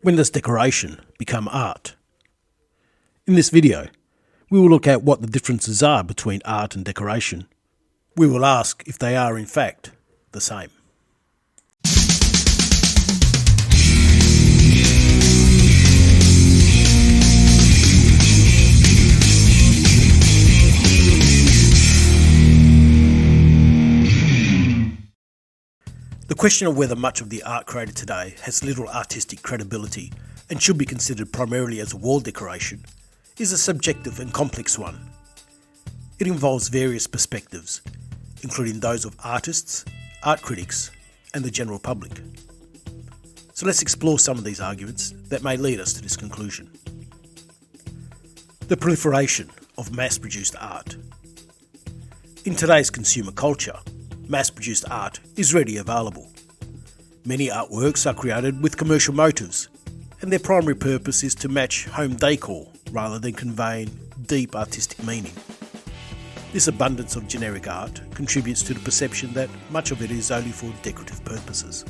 When does decoration become art? In this video, we will look at what the differences are between art and decoration. We will ask if they are in fact the same. The question of whether much of the art created today has little artistic credibility and should be considered primarily as a wall decoration is a subjective and complex one. It involves various perspectives, including those of artists, art critics, and the general public. So let's explore some of these arguments that may lead us to this conclusion. The proliferation of mass-produced art. In today's consumer culture, mass-produced art is readily available. Many artworks are created with commercial motives, and their primary purpose is to match home decor rather than conveying deep artistic meaning. This abundance of generic art contributes to the perception that much of it is only for decorative purposes.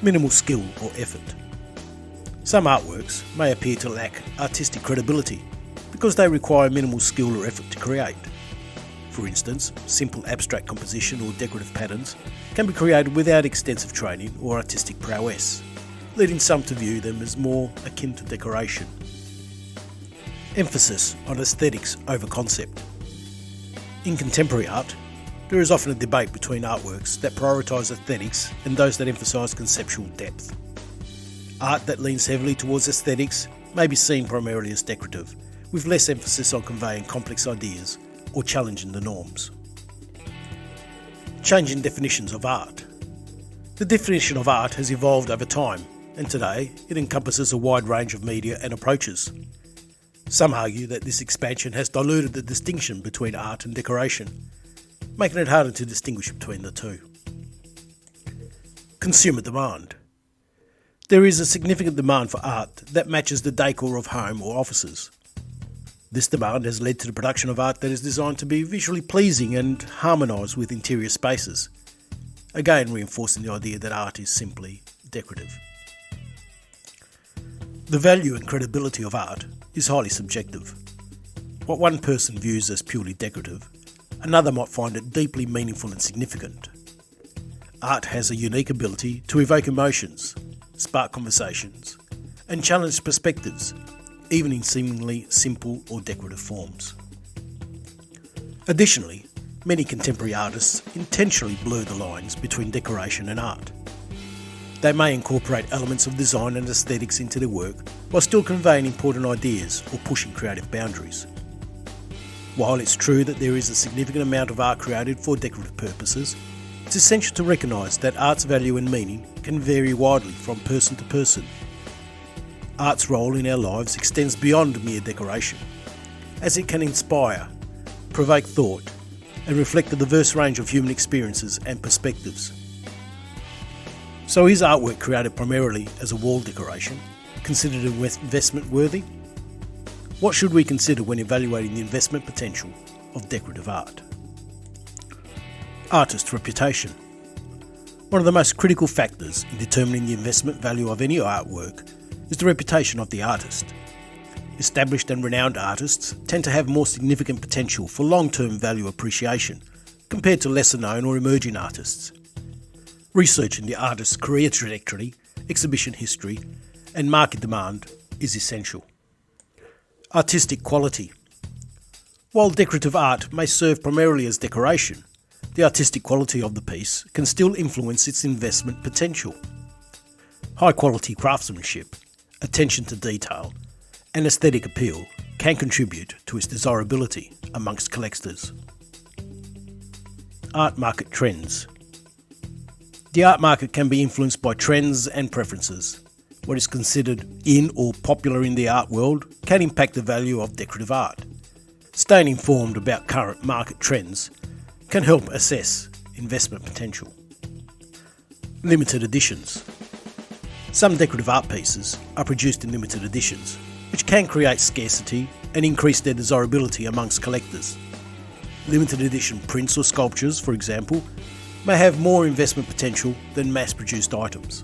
Minimal skill or effort. Some artworks may appear to lack artistic credibility because they require minimal skill or effort to create. For instance, simple abstract composition or decorative patterns can be created without extensive training or artistic prowess, leading some to view them as more akin to decoration. Emphasis on aesthetics over concept. In contemporary art, there is often a debate between artworks that prioritise aesthetics and those that emphasise conceptual depth. Art that leans heavily towards aesthetics may be seen primarily as decorative, with less emphasis on conveying complex ideas or challenging the norms. Changing definitions of art. The definition of art has evolved over time, and today it encompasses a wide range of media and approaches. Some argue that this expansion has diluted the distinction between art and decoration, making it harder to distinguish between the two. Consumer demand. There is a significant demand for art that matches the decor of home or offices. This demand has led to the production of art that is designed to be visually pleasing and harmonise with interior spaces, again reinforcing the idea that art is simply decorative. The value and credibility of art is highly subjective. What one person views as purely decorative, another might find it deeply meaningful and significant. Art has a unique ability to evoke emotions, spark conversations, and challenge perspectives, even in seemingly simple or decorative forms. Additionally, many contemporary artists intentionally blur the lines between decoration and art. They may incorporate elements of design and aesthetics into their work while still conveying important ideas or pushing creative boundaries. While it's true that there is a significant amount of art created for decorative purposes, it's essential to recognise that art's value and meaning can vary widely from person to person. Art's role in our lives extends beyond mere decoration, as it can inspire, provoke thought, and reflect a diverse range of human experiences and perspectives. So is artwork created primarily as a wall decoration considered investment worthy? What should we consider when evaluating the investment potential of decorative art? Artist reputation. One of the most critical factors in determining the investment value of any artwork is the reputation of the artist. Established and renowned artists tend to have more significant potential for long-term value appreciation compared to lesser known or emerging artists. Researching the artist's career trajectory, exhibition history, and market demand is essential. Artistic quality. While decorative art may serve primarily as decoration, the artistic quality of the piece can still influence its investment potential. High-quality craftsmanship, attention to detail, and aesthetic appeal can contribute to its desirability amongst collectors. Art market trends. The art market can be influenced by trends and preferences. What is considered in or popular in the art world can impact the value of decorative art. Staying informed about current market trends can help assess investment potential. Limited editions. Some decorative art pieces are produced in limited editions, which can create scarcity and increase their desirability amongst collectors. Limited edition prints or sculptures, for example, may have more investment potential than mass-produced items.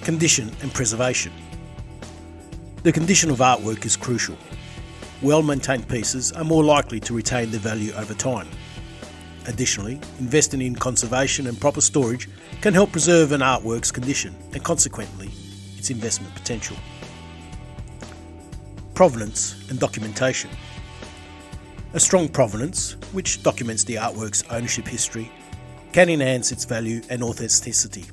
Condition and preservation. The condition of artwork is crucial. Well-maintained pieces are more likely to retain their value over time. Additionally, investing in conservation and proper storage can help preserve an artwork's condition and consequently its investment potential. Provenance and documentation. A strong provenance, which documents the artwork's ownership history, can enhance its value and authenticity.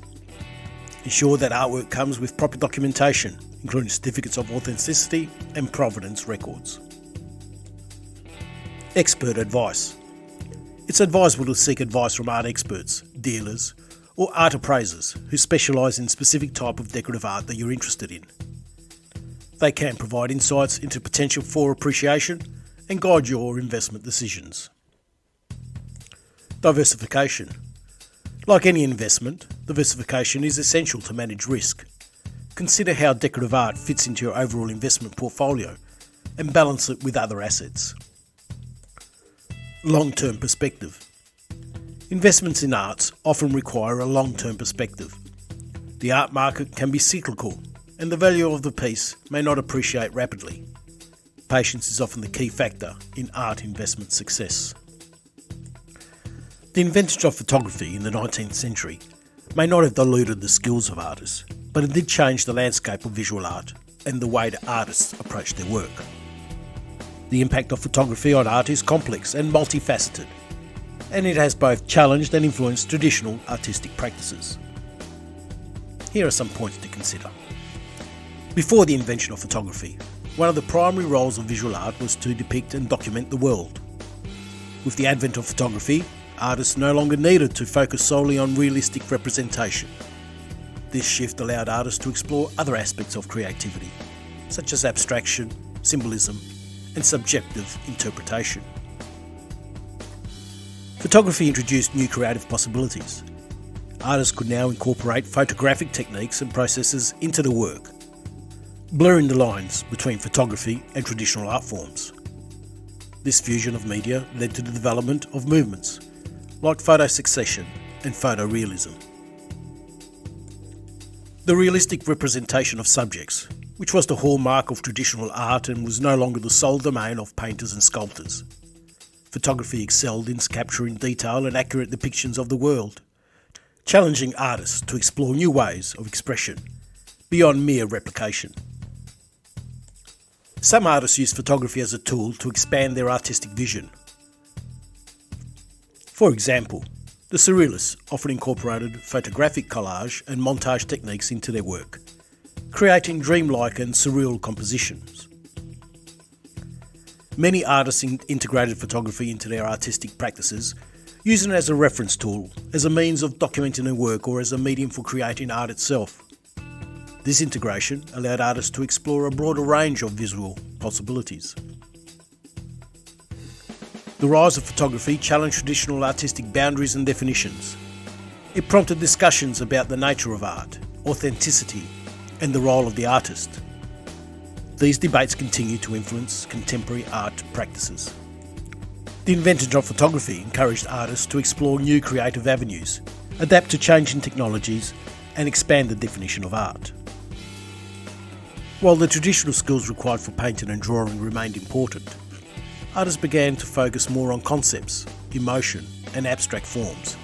Ensure that artwork comes with proper documentation, including certificates of authenticity and provenance records. Expert advice. It's advisable to seek advice from art experts, dealers, or art appraisers who specialise in specific type of decorative art that you're interested in. They can provide insights into potential for appreciation and guide your investment decisions. Diversification. Like any investment, diversification is essential to manage risk. Consider how decorative art fits into your overall investment portfolio and balance it with other assets. Long-term perspective. Investments in arts often require a long-term perspective. The art market can be cyclical, and the value of the piece may not appreciate rapidly. Patience is often the key factor in art investment success. The invention of photography in the 19th century may not have diluted the skills of artists, but it did change the landscape of visual art and the way that artists approach their work. The impact of photography on art is complex and multifaceted, and it has both challenged and influenced traditional artistic practices. Here are some points to consider. Before the invention of photography, one of the primary roles of visual art was to depict and document the world. With the advent of photography, artists no longer needed to focus solely on realistic representation. This shift allowed artists to explore other aspects of creativity, such as abstraction, symbolism, and subjective interpretation. Photography introduced new creative possibilities. Artists could now incorporate photographic techniques and processes into the work, blurring the lines between photography and traditional art forms. This fusion of media led to the development of movements like photo succession and photorealism. The realistic representation of subjects, which was the hallmark of traditional art and was no longer the sole domain of painters and sculptors. Photography excelled in capturing detail and accurate depictions of the world, challenging artists to explore new ways of expression beyond mere replication. Some artists use photography as a tool to expand their artistic vision. For example, the Surrealists often incorporated photographic collage and montage techniques into their work, creating dreamlike and surreal compositions. Many artists integrated photography into their artistic practices, using it as a reference tool, as a means of documenting their work or as a medium for creating art itself. This integration allowed artists to explore a broader range of visual possibilities. The rise of photography challenged traditional artistic boundaries and definitions. It prompted discussions about the nature of art, authenticity, and the role of the artist. These debates continue to influence contemporary art practices. The invention of photography encouraged artists to explore new creative avenues, adapt to changing technologies, and expand the definition of art. While the traditional skills required for painting and drawing remained important, artists began to focus more on concepts, emotion, and abstract forms,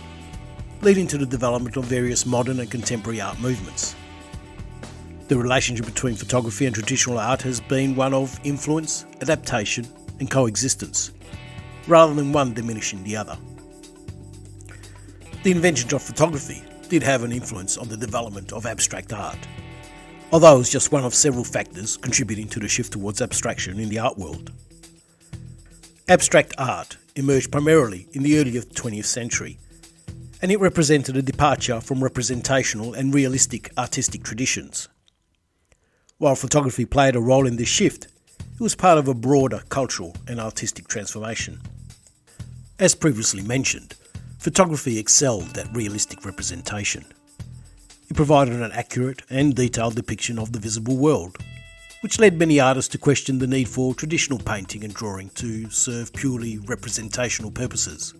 leading to the development of various modern and contemporary art movements. The relationship between photography and traditional art has been one of influence, adaptation, and coexistence, rather than one diminishing the other. The invention of photography did have an influence on the development of abstract art, although it was just one of several factors contributing to the shift towards abstraction in the art world. Abstract art emerged primarily in the early 20th century, and it represented a departure from representational and realistic artistic traditions. While photography played a role in this shift, it was part of a broader cultural and artistic transformation. As previously mentioned, photography excelled at realistic representation. It provided an accurate and detailed depiction of the visible world, which led many artists to question the need for traditional painting and drawing to serve purely representational purposes.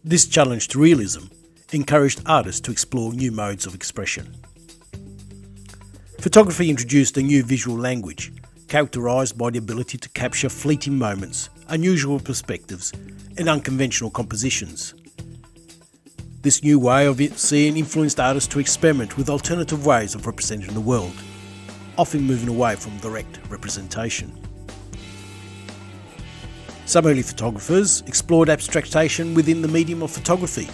This challenge to realism encouraged artists to explore new modes of expression. Photography introduced a new visual language, characterised by the ability to capture fleeting moments, unusual perspectives, and unconventional compositions. This new way of seeing influenced artists to experiment with alternative ways of representing the world, often moving away from direct representation. Some early photographers explored abstraction within the medium of photography.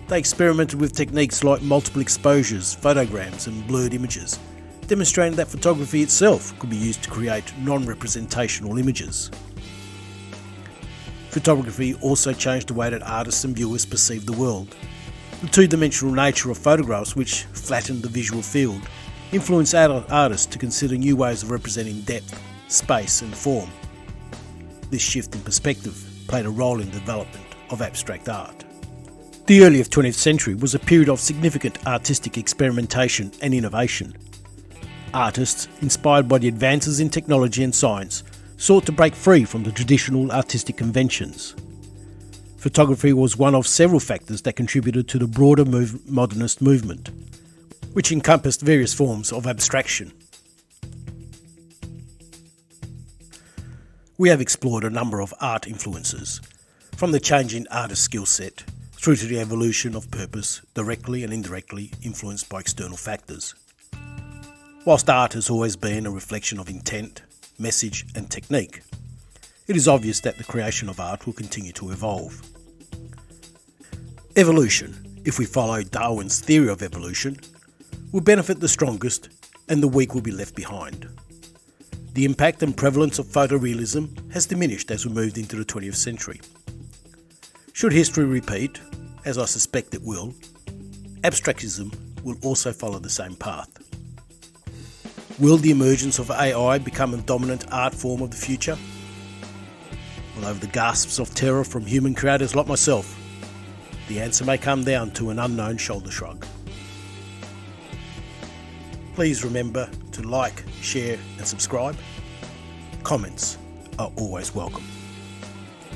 They experimented with techniques like multiple exposures, photograms, and blurred images, demonstrating that photography itself could be used to create non-representational images. Photography also changed the way that artists and viewers perceive the world. The two-dimensional nature of photographs, which flattened the visual field, influenced artists to consider new ways of representing depth, space, and form. This shift in perspective played a role in the development of abstract art. The early 20th century was a period of significant artistic experimentation and innovation. Artists, inspired by the advances in technology and science, sought to break free from the traditional artistic conventions. Photography was one of several factors that contributed to the broader modernist movement, which encompassed various forms of abstraction. We have explored a number of art influences, from the changing artist skill set through to the evolution of purpose, directly and indirectly influenced by external factors. Whilst art has always been a reflection of intent, message, and technique, it is obvious that the creation of art will continue to evolve. Evolution, if we follow Darwin's theory of evolution, will benefit the strongest and the weak will be left behind. The impact and prevalence of photorealism has diminished as we moved into the 20th century. Should history repeat, as I suspect it will, abstractism will also follow the same path. Will the emergence of AI become a dominant art form of the future? Well, over the gasps of terror from human creators like myself, the answer may come down to an unknown shoulder shrug. Please remember to like, share and subscribe. Comments are always welcome.